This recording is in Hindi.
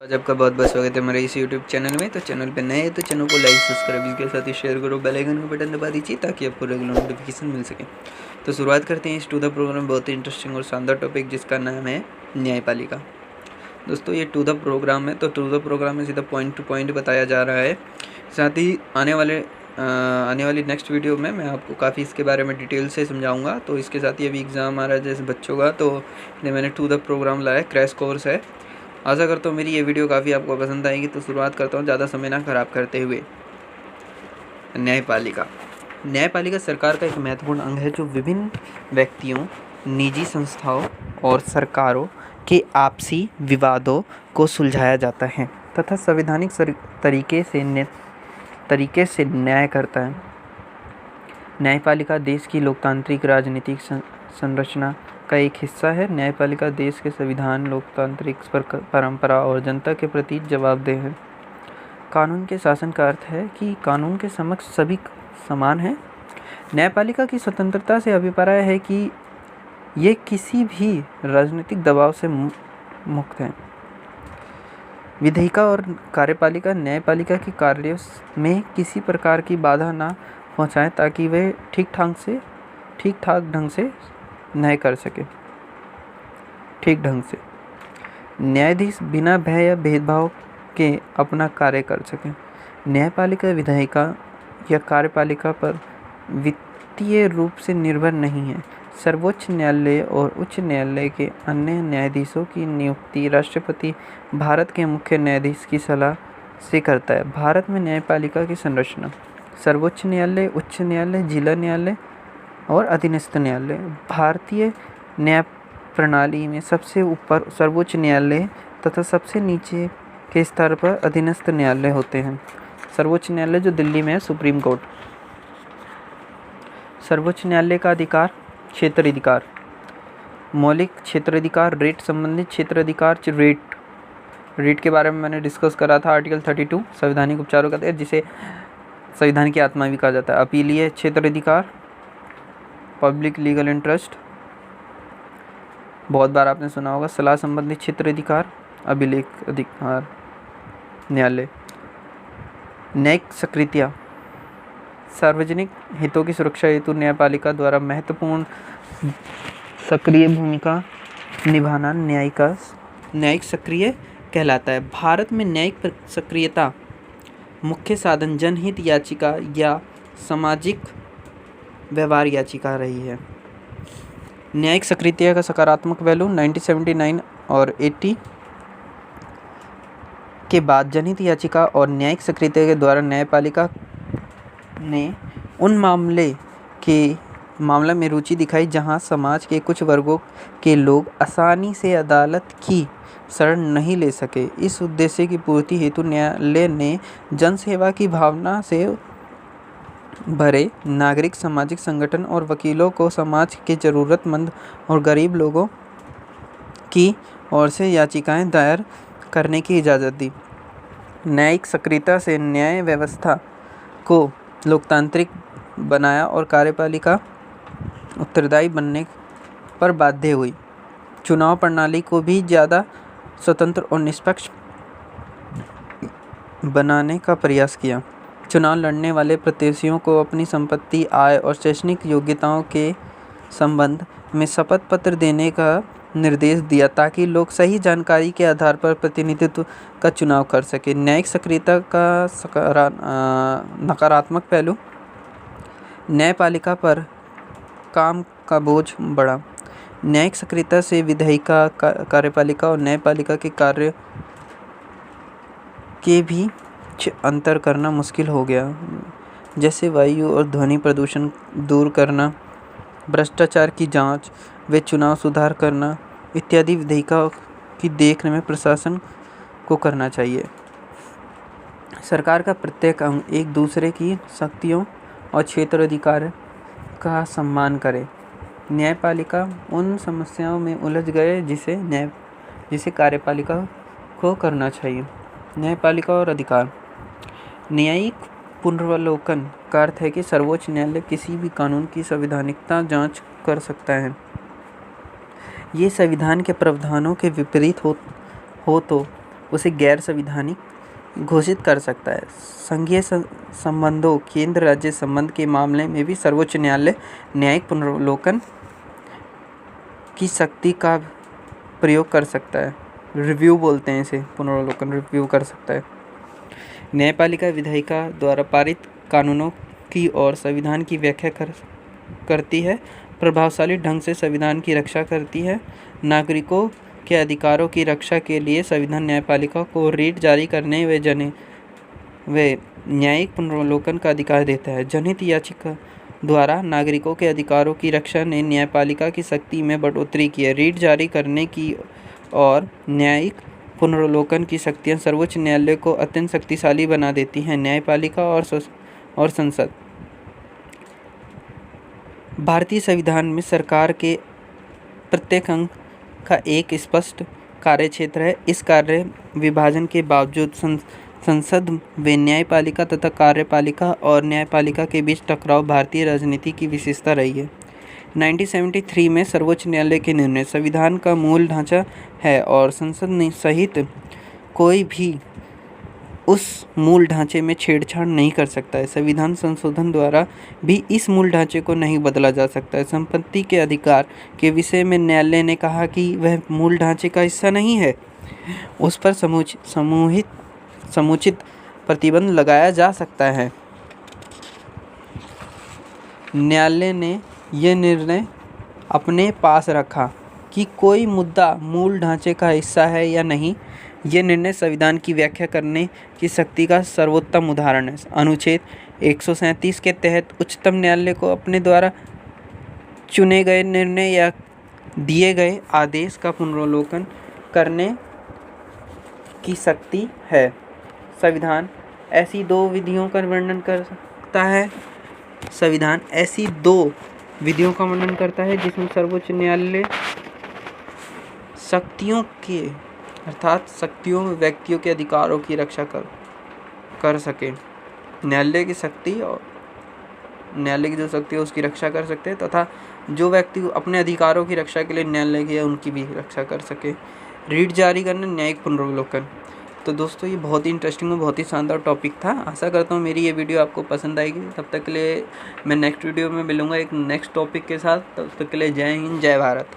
आज आपका बहुत बहुत स्वागत है हमारे इस यूट्यूब चैनल में। तो चैनल पे नए हैं तो चैनल को लाइक सब्सक्राइब इसके साथ ही शेयर करो, बेल आइकन का बटन दबा दीजिए ताकि आपको रेगुलर नोटिफिकेशन मिल सके। तो शुरुआत करते हैं इस टू द प्रोग्राम बहुत ही इंटरेस्टिंग और शानदार टॉपिक जिसका नाम है न्यायपालिका। दोस्तों ये टू द प्रोग्राम है, तो टू द प्रोग्राम में सीधा पॉइंट टू पॉइंट बताया जा रहा है। साथ ही आने वाली नेक्स्ट वीडियो में मैं आपको काफ़ी इसके बारे में डिटेल से समझाऊंगा। तो इसके साथ ही अभी एग्ज़ाम आ रहा है जैसे बच्चों का, तो इसलिए मैंने टू द प्रोग्राम लाया, क्रैश कोर्स है। आशा करता हूँ मेरी ये वीडियो काफ़ी आपको पसंद आएगी। तो शुरुआत करता हूँ ज़्यादा समय ना खराब करते हुए। न्यायपालिका सरकार का एक महत्वपूर्ण अंग है जो विभिन्न व्यक्तियों, निजी संस्थाओं और सरकारों के आपसी विवादों को सुलझाया जाता है तथा संवैधानिक तरीके से न्याय करता है। न्यायपालिका देश की लोकतांत्रिक राजनीतिक संरचना का एक हिस्सा है। न्यायपालिका देश के संविधान, लोकतांत्रिक परंपरा और जनता के प्रति जवाबदेह है। कानून के शासन का अर्थ है कि कानून के समक्ष सभी समान हैं। न्यायपालिका की स्वतंत्रता से अभिप्राय है कि ये किसी भी राजनीतिक दबाव से मुक्त है। विधायिका और कार्यपालिका न्यायपालिका के कार्यों में किसी प्रकार की बाधा ना पहुंचाएं ताकि वे ठीक ठाक ढंग से न्याय कर सके। ठीक ढंग से न्यायाधीश बिना भय या भेदभाव के अपना कार्य कर सके। न्यायपालिका विधायिका या कार्यपालिका पर वित्तीय रूप से निर्भर नहीं है। सर्वोच्च न्यायालय और उच्च न्यायालय के अन्य न्यायाधीशों की नियुक्ति राष्ट्रपति भारत के मुख्य न्यायाधीश की सलाह से करता है। भारत में न्यायपालिका की संरचना: सर्वोच्च न्यायालय, उच्च न्यायालय, जिला न्यायालय और अधीनस्थ न्यायालय। भारतीय न्याय प्रणाली में सबसे ऊपर सर्वोच्च न्यायालय तथा सबसे नीचे के स्तर पर अधीनस्थ न्यायालय होते हैं। सर्वोच्च न्यायालय जो दिल्ली में है, सुप्रीम कोर्ट। सर्वोच्च न्यायालय का अधिकार: क्षेत्राधिकार, मौलिक क्षेत्राधिकार, रेट संबंधित क्षेत्राधिकार। रेट के बारे में मैंने डिस्कस करा था, आर्टिकल 32 संवैधानिक उपचारों का, जिसे संविधान की आत्मा भी कहा जाता है। अपीलीय क्षेत्राधिकार, पब्लिक लीगल इंटरेस्ट, बहुत बार आपने सुना होगा। सलाह संबंधित क्षेत्राधिकार, अभिलेख अधिकार, न्यायालय। न्यायिक सक्रियता: सार्वजनिक हितों की सुरक्षा हेतु न्यायपालिका द्वारा महत्वपूर्ण सक्रिय भूमिका निभाना न्यायिक सक्रिय कहलाता है। भारत में न्यायिक सक्रियता मुख्य साधन जनहित याचिका या सामाजिक व्यवहार याचिका रही है। न्यायिक सक्रियता का सकारात्मक पहलू: 1979 और 80 के बाद जनहित याचिका और न्यायिक सक्रियता के द्वारा न्यायपालिका ने उन मामला में रुचि दिखाई जहां समाज के कुछ वर्गों के लोग आसानी से अदालत की शरण नहीं ले सके। इस उद्देश्य की पूर्ति हेतु न्यायालय ने जनसेवा की भावना से भरे नागरिक, सामाजिक संगठन और वकीलों को समाज के ज़रूरतमंद और गरीब लोगों की ओर से याचिकाएं दायर करने की इजाज़त दी। न्यायिक सक्रियता से न्याय व्यवस्था को लोकतांत्रिक बनाया और कार्यपालिका उत्तरदायी बनने पर बाध्य हुई। चुनाव प्रणाली को भी ज़्यादा स्वतंत्र और निष्पक्ष बनाने का प्रयास किया। चुनाव लड़ने वाले प्रत्याशियों को अपनी संपत्ति, आय और शैक्षणिक योग्यताओं के संबंध में शपथ पत्र देने का निर्देश दिया ताकि लोग सही जानकारी के आधार पर प्रतिनिधित्व का चुनाव कर सके। न्यायिक सक्रियता का नकारात्मक पहलू: न्यायपालिका पर काम का बोझ बढ़ा। न्यायिक सक्रियता से विधायिका, कार्यपालिका और न्यायपालिका के कार्य के भी अंतर करना मुश्किल हो गया, जैसे वायु और ध्वनि प्रदूषण दूर करना, भ्रष्टाचार की जांच व चुनाव सुधार करना इत्यादि विधायिका की देखरेख में प्रशासन को करना चाहिए। सरकार का प्रत्येक अंग एक दूसरे की शक्तियों और क्षेत्राधिकार का सम्मान करे। न्यायपालिका उन समस्याओं में उलझ गए जिसे कार्यपालिका को करना चाहिए। न्यायपालिका और अधिकार: न्यायिक पुनर्वलोकन का अर्थ है कि सर्वोच्च न्यायालय किसी भी कानून की संवैधानिकता जांच कर सकता है। ये संविधान के प्रावधानों के विपरीत हो तो उसे गैर संवैधानिक घोषित कर सकता है। संघीय संबंधों, केंद्र राज्य संबंध के मामले में भी सर्वोच्च न्यायालय न्यायिक पुनर्वलोकन की शक्ति का प्रयोग कर सकता है। रिव्यू बोलते हैं इसे, पुनर्वलोकन रिव्यू कर सकता है। न्यायपालिका विधायिका द्वारा पारित कानूनों की और संविधान की व्याख्या करती है, प्रभावशाली ढंग से संविधान की रक्षा करती है। नागरिकों के अधिकारों की रक्षा के लिए संविधान न्यायपालिका को रीट जारी करने व न्यायिक पुनर्वलोकन का अधिकार देता है। जनहित याचिका द्वारा नागरिकों के अधिकारों की रक्षा ने न्यायपालिका की शक्ति में बढ़ोतरी की है। रीट जारी करने की और न्यायिक पुनर्वलोकन की शक्तियाँ सर्वोच्च न्यायालय को अत्यंत शक्तिशाली बना देती हैं। न्यायपालिका और संसद। भारतीय संविधान में सरकार के प्रत्येक अंग का एक स्पष्ट कार्यक्षेत्र है। इस कार्य विभाजन के बावजूद संसद व न्यायपालिका तथा कार्यपालिका और न्यायपालिका के बीच टकराव भारतीय राजनीति की विशेषता रही है। 1973 में सर्वोच्च न्यायालय के निर्णय संविधान का मूल ढांचा है और संसद सहित कोई भी उस मूल ढांचे में छेड़छाड़ नहीं कर सकता है। संविधान संशोधन द्वारा भी इस मूल ढांचे को नहीं बदला जा सकता है। संपत्ति के अधिकार के विषय में न्यायालय ने कहा कि वह मूल ढांचे का हिस्सा नहीं है, उस पर समुचित प्रतिबंध लगाया जा सकता है। न्यायालय ने यह निर्णय अपने पास रखा कि कोई मुद्दा मूल ढांचे का हिस्सा है या नहीं। यह निर्णय संविधान की व्याख्या करने की शक्ति का सर्वोत्तम उदाहरण है। अनुच्छेद 137 के तहत उच्चतम न्यायालय को अपने द्वारा चुने गए निर्णय या दिए गए आदेश का पुनर्वलोकन करने की शक्ति है। संविधान ऐसी दो विधियों का वर्णन करता है। संविधान ऐसी दो विधियों का वर्णन करता है जिसमें सर्वोच्च न्यायालय शक्तियों के अर्थात शक्तियों में व्यक्तियों के अधिकारों की रक्षा कर सके। न्यायालय की शक्ति और न्यायालय की जो शक्ति है उसकी रक्षा कर सकते हैं तथा जो व्यक्ति अपने अधिकारों की रक्षा के लिए न्यायालय की है उनकी भी रक्षा कर सके। रीट जारी करना, न्यायिक पुनर्वलोकन। तो दोस्तों ये बहुत ही इंटरेस्टिंग और बहुत ही शानदार टॉपिक था। आशा करता हूँ मेरी ये वीडियो आपको पसंद आएगी। तब तक के लिए मैं नेक्स्ट वीडियो में मिलूँगा एक नेक्स्ट टॉपिक के साथ। तब तक के लिए जय हिंद, जय भारत।